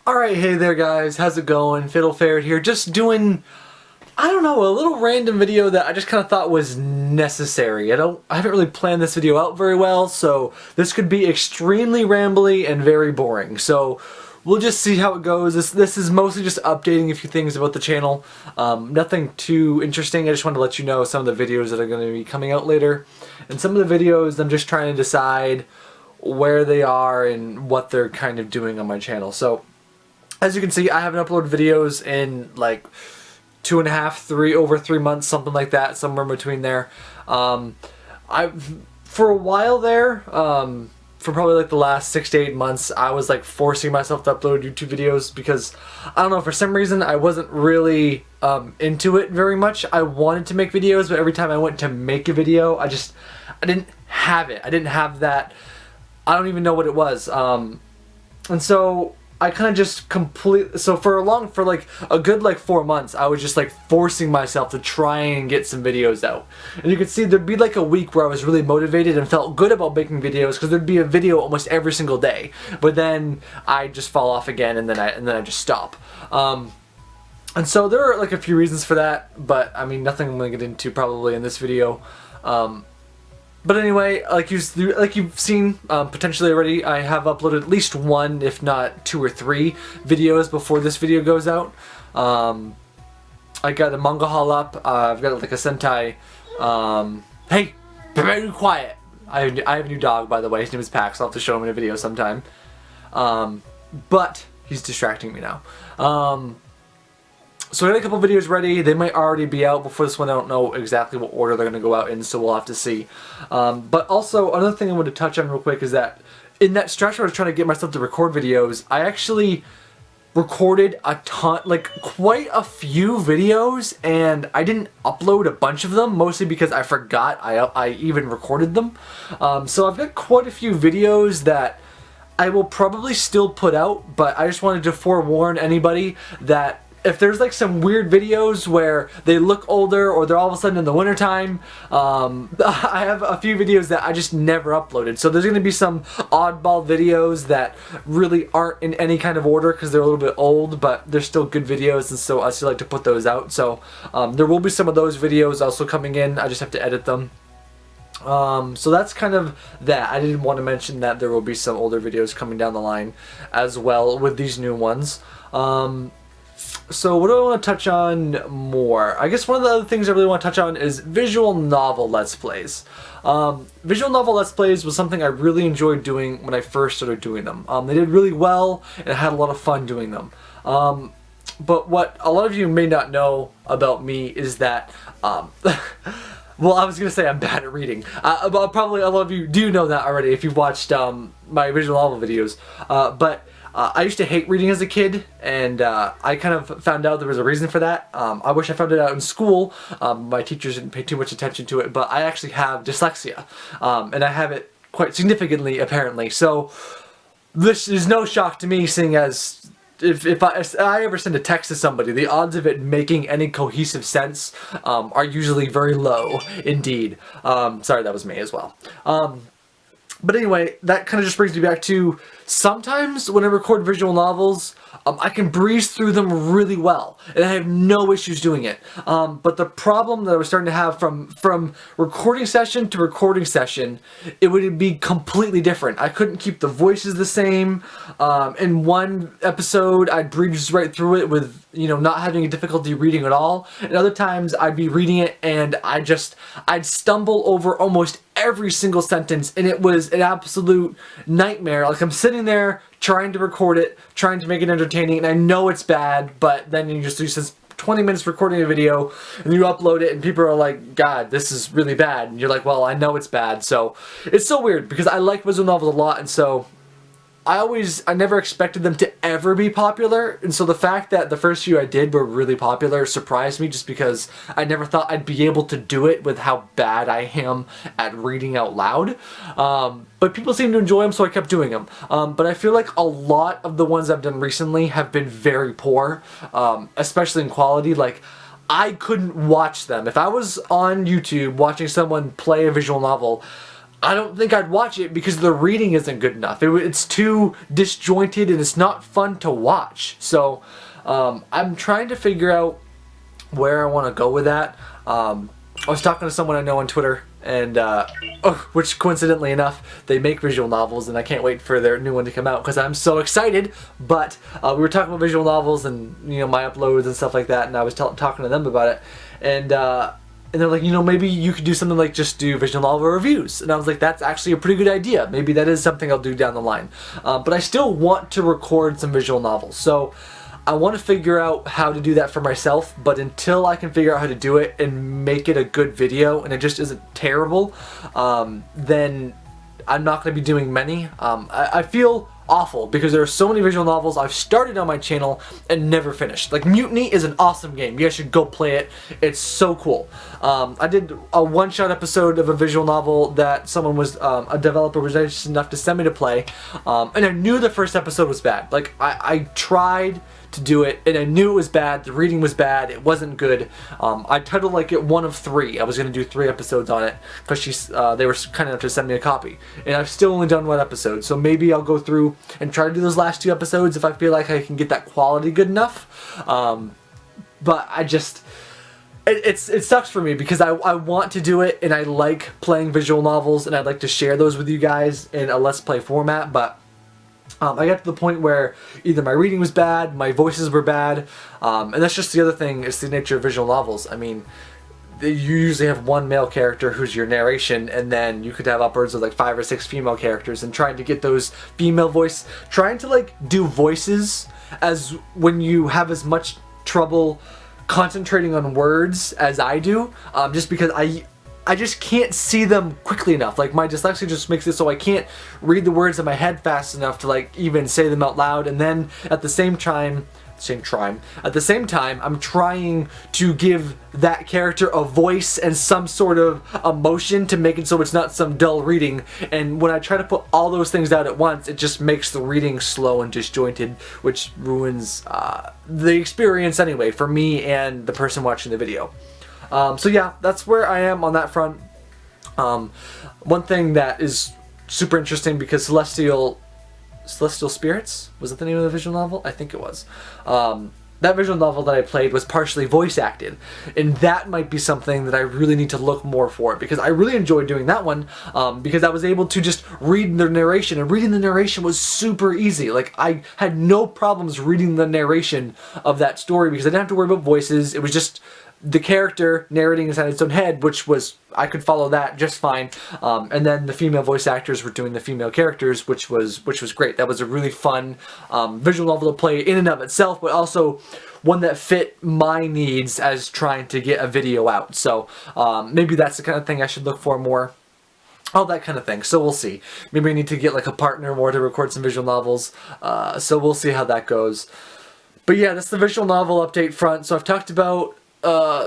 Alright, hey there guys, how's it going? Fiddle Ferret here, just doing, I don't know, a little random video that I just kind of thought was necessary. I haven't really planned this video out very well, so this could be extremely rambly and very boring. So we'll just see how it goes. This is mostly just updating a few things about the channel. Nothing too interesting. I just wanted to let you know some of the videos that are going to be coming out later. And some of the videos I'm just trying to decide where they are and what they're kind of doing on my channel. So as you can see, I haven't uploaded videos in like 2.5, over 3 months, something like that, somewhere in between there. For a while there, for probably like the last 6 to 8 months, I was like forcing myself to upload YouTube videos because, I don't know, for some reason I wasn't really into it very much. I wanted to make videos, but every time I went to make a video, I didn't have it. I didn't have that, I don't even know what it was. And so I kind of just for like a good 4 months, I was just like forcing myself to try and get some videos out. And you could see there'd be like a week where I was really motivated and felt good about making videos because there'd be a video almost every single day. But then I just fall off again, and then I just stop. And so there are like a few reasons for that, but I mean nothing I'm gonna get into probably in this video. But anyway, like you've seen potentially already, I have uploaded at least 1, if not 2 or 3 videos before this video goes out. I got a manga haul up. I've got like a Sentai. Hey, very quiet. I have a new dog, by the way. His name is Pax. I'll have to show him in a video sometime. But he's distracting me now. So I got a couple videos ready. They might already be out before this one. I don't know exactly what order they're going to go out in, so we'll have to see. But also, another thing I want to touch on real quick is that in that stretch where I was trying to get myself to record videos, I actually recorded a ton, like quite a few videos, and I didn't upload a bunch of them, mostly because I forgot I even recorded them. So I've got quite a few videos that I will probably still put out, but I just wanted to forewarn anybody that if there's like some weird videos where they look older or they're all of a sudden in the wintertime, I have a few videos that I just never uploaded. So there's going to be some oddball videos that really aren't in any kind of order because they're a little bit old, but they're still good videos, and so I still like to put those out. So there will be some of those videos also coming in. I just have to edit them. So that's kind of that. I didn't want to mention that there will be some older videos coming down the line as well with these new ones. So what do I want to touch on more? I guess one of the other things I really want to touch on is visual novel Let's Plays. Visual novel Let's Plays was something I really enjoyed doing when I first started doing them. They did really well, and I had a lot of fun doing them. But what a lot of you may not know about me is that, well, I was going to say I'm bad at reading. But probably a lot of you do know that already if you've watched my visual novel videos. But I used to hate reading as a kid, and I kind of found out there was a reason for that. I wish I found it out in school. My teachers didn't pay too much attention to it, but I actually have dyslexia, and I have it quite significantly, apparently. So this is no shock to me, seeing as if I ever send a text to somebody, the odds of it making any cohesive sense are usually very low indeed. Sorry, that was me as well. But anyway, that kind of just brings me back to sometimes when I record visual novels, I can breeze through them really well, and I have no issues doing it. But the problem that I was starting to have from recording session to recording session, it would be completely different. I couldn't keep the voices the same. In one episode, I'd breeze right through it with, not having a difficulty reading at all. And other times, I'd be reading it and I'd stumble over almost every single sentence, and it was an absolute nightmare. Like, I'm sitting there trying to record it, trying to make it entertaining, and I know it's bad, but then you just do this 20 minutes recording a video, and you upload it, and people are like, God, this is really bad. And you're like, well, I know it's bad. So it's so weird because I like visual novels a lot, and so I never expected them to ever be popular, and so the fact that the first few I did were really popular surprised me, just because I never thought I'd be able to do it with how bad I am at reading out loud. But people seem to enjoy them, so I kept doing them. But I feel like a lot of the ones I've done recently have been very poor, especially in quality. Like, I couldn't watch them. If I was on YouTube watching someone play a visual novel, I don't think I'd watch it because the reading isn't good enough. It's too disjointed and it's not fun to watch. So I'm trying to figure out where I want to go with that. I was talking to someone I know on Twitter, and which coincidentally enough, they make visual novels, and I can't wait for their new one to come out because I'm so excited. But we were talking about visual novels and my uploads and stuff like that, and I was talking to them about it, and they're like, maybe you could do something like just do visual novel reviews. And I was like, that's actually a pretty good idea. Maybe that is something I'll do down the line. But I still want to record some visual novels. So I want to figure out how to do that for myself. But until I can figure out how to do it and make it a good video and it just isn't terrible, then I'm not going to be doing many. I feel awful because there are so many visual novels I've started on my channel and never finished. Like Mutiny is an awesome game. You guys should go play it. It's so cool. I did a one-shot episode of a visual novel that someone was, a developer was nice enough to send me to play, and I knew the first episode was bad. Like I tried to do it and I knew it was bad. The reading was bad. It wasn't good. I titled like it 1 of 3. I was going to do 3 episodes on it because they were kind enough to send me a copy, and I've still only done 1 episode. So maybe I'll go through and try to do those last 2 episodes if I feel like I can get that quality good enough. But I just, it sucks for me because I want to do it and I like playing visual novels and I'd like to share those with you guys in a Let's Play format, but I got to the point where either my reading was bad, my voices were bad, and that's just the other thing, it's the nature of visual novels. I mean, you usually have 1 male character who's your narration, and then you could have upwards of like 5 or 6 female characters, and trying to get those trying to like do voices as when you have as much trouble concentrating on words as I do, just because I just can't see them quickly enough. Like my dyslexia just makes it so I can't read the words in my head fast enough to like even say them out loud, and then at the same time, I'm trying to give that character a voice and some sort of emotion to make it so it's not some dull reading. And when I try to put all those things out at once, it just makes the reading slow and disjointed, which ruins the experience anyway for me and the person watching the video. So yeah, that's where I am on that front. One thing that is super interesting, because Celestial Spirits, was that the name of the visual novel? I think it was. That visual novel that I played was partially voice acted, and that might be something that I really need to look more for, because I really enjoyed doing that one, because I was able to just read the narration, and reading the narration was super easy. Like I had no problems reading the narration of that story because I didn't have to worry about voices. It was just the character narrating inside its own head, which was, I could follow that just fine. And then the female voice actors were doing the female characters, which was great. That was a really fun visual novel to play in and of itself, but also one that fit my needs as trying to get a video out. So maybe that's the kind of thing I should look for more. All that kind of thing. So we'll see. Maybe I need to get like a partner more to record some visual novels. So we'll see how that goes. But yeah, that's the visual novel update front. So I've talked about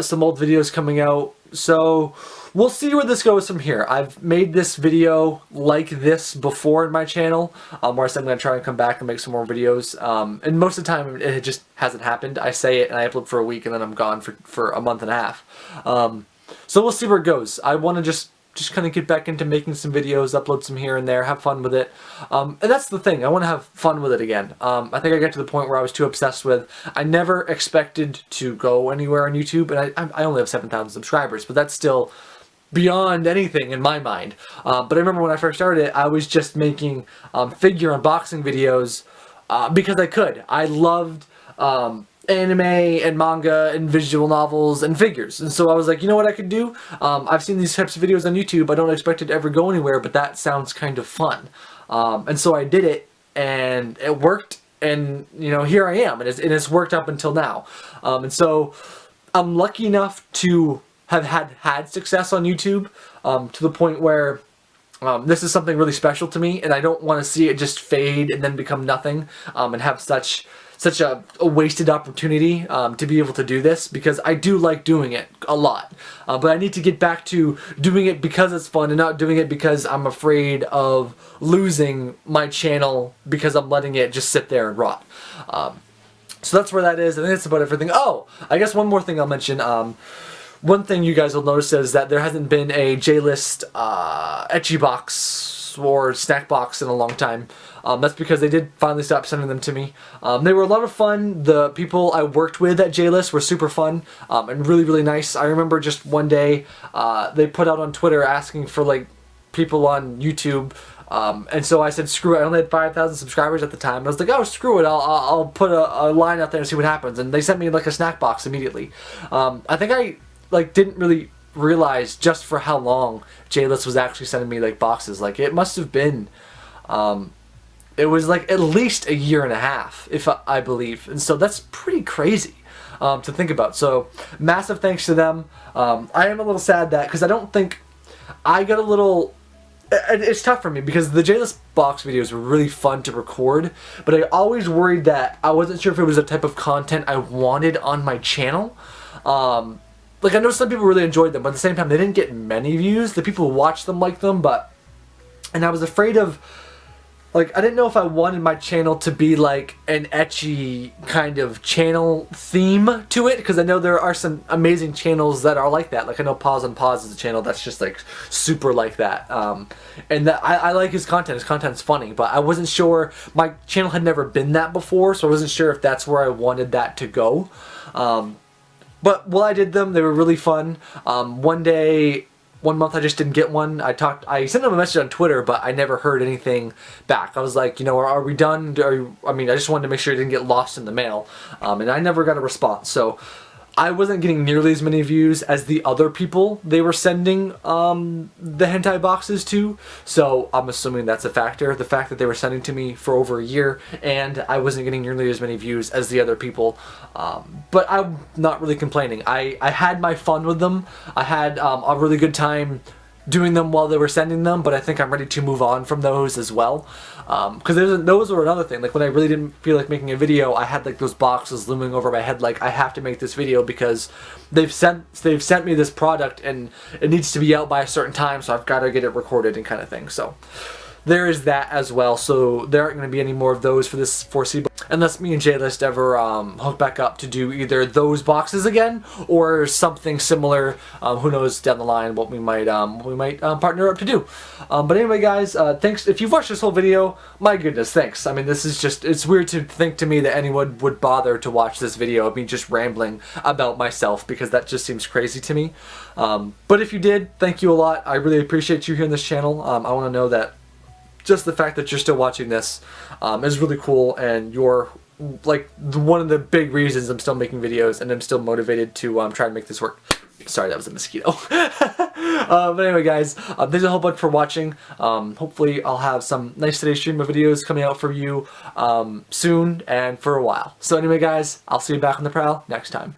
some old videos coming out, so we'll see where this goes from here. I've made this video like this before in my channel, where I said I'm going to try and come back and make some more videos, and most of the time it just hasn't happened. I say it and I upload for a week and then I'm gone for a month and a half. So we'll see where it goes. I want to just kind of get back into making some videos, upload some here and there, have fun with it. And that's the thing, I want to have fun with it again. I think I got to the point where I was too obsessed with, I never expected to go anywhere on YouTube, and I only have 7,000 subscribers, but that's still beyond anything in my mind. But I remember when I first started it, I was just making figure unboxing videos because I could. I loved anime and manga and visual novels and figures, and so I was like, you know what I could do? I've seen these types of videos on YouTube. I don't expect it to ever go anywhere, but that sounds kind of fun. And so I did it, and it worked, and here I am, and it's worked up until now. And so I'm lucky enough to have had success on YouTube, to the point where this is something really special to me, and I don't want to see it just fade and then become nothing, and have such a wasted opportunity to be able to do this, because I do like doing it a lot. But I need to get back to doing it because it's fun and not doing it because I'm afraid of losing my channel because I'm letting it just sit there and rot. So that's where that is. I think that's about everything. Oh, I guess one more thing I'll mention. one thing you guys will notice is that there hasn't been a J-list etchy box or snack box in a long time. That's because they did finally stop sending them to me. They were a lot of fun. The people I worked with at J-list were super fun and really, really nice. I remember just one day they put out on Twitter asking for like people on YouTube. And so I said, screw it. I only had 5,000 subscribers at the time. I was like, oh, screw it. I'll put a line out there and see what happens. And they sent me like a snack box immediately. I think I like didn't really realize just for how long J-list was actually sending me like boxes. Like it must have been, it was like at least a year and a half, if I believe. And so that's pretty crazy to think about. So massive thanks to them. I am a little sad that, because I don't think I got a little... It's tough for me because the J-list box videos were really fun to record, but I always worried that I wasn't sure if it was the type of content I wanted on my channel. Like I know some people really enjoyed them, but at the same time they didn't get many views. The people who watched them liked them, and I was afraid of, like, I didn't know if I wanted my channel to be like an ecchi kind of channel theme to it, because I know there are some amazing channels that are like that. Like I know Pause on Pause is a channel that's just like super like that. And that I like his content. His content's funny, but I wasn't sure. My channel had never been that before, so I wasn't sure if that's where I wanted that to go. But while I did them, they were really fun. One month I just didn't get one. I sent them a message on Twitter, but I never heard anything back. I was like, you know, are we done? I mean, I just wanted to make sure it didn't get lost in the mail. And I never got a response. So I wasn't getting nearly as many views as the other people they were sending the hentai boxes to. So I'm assuming that's a factor. The fact that they were sending to me for over a year and I wasn't getting nearly as many views as the other people. But I'm not really complaining. I had my fun with them. I had a really good time doing them while they were sending them, but I think I'm ready to move on from those as well. Because those were another thing. Like when I really didn't feel like making a video, I had like those boxes looming over my head. Like I have to make this video because they've sent me this product and it needs to be out by a certain time, so I've got to get it recorded and kind of thing. So there is that as well. So there aren't going to be any more of those for this foreseeable, unless me and J-list ever hook back up to do either those boxes again or something similar. Who knows down the line what we might partner up to do. But anyway, guys, thanks. If you've watched this whole video, my goodness, thanks. I mean, this is just, it's weird to think to me that anyone would bother to watch this video of me just rambling about myself, because that just seems crazy to me. But if you did, thank you a lot. I really appreciate you here on this channel. I want to know that just the fact that you're still watching this is really cool, and you're like one of the big reasons I'm still making videos and I'm still motivated to try to make this work. Sorry, that was a mosquito. But anyway, guys, thanks a whole bunch for watching. Hopefully I'll have some nice today's stream of videos coming out for you soon and for a while. So anyway, guys, I'll see you back on the prowl next time.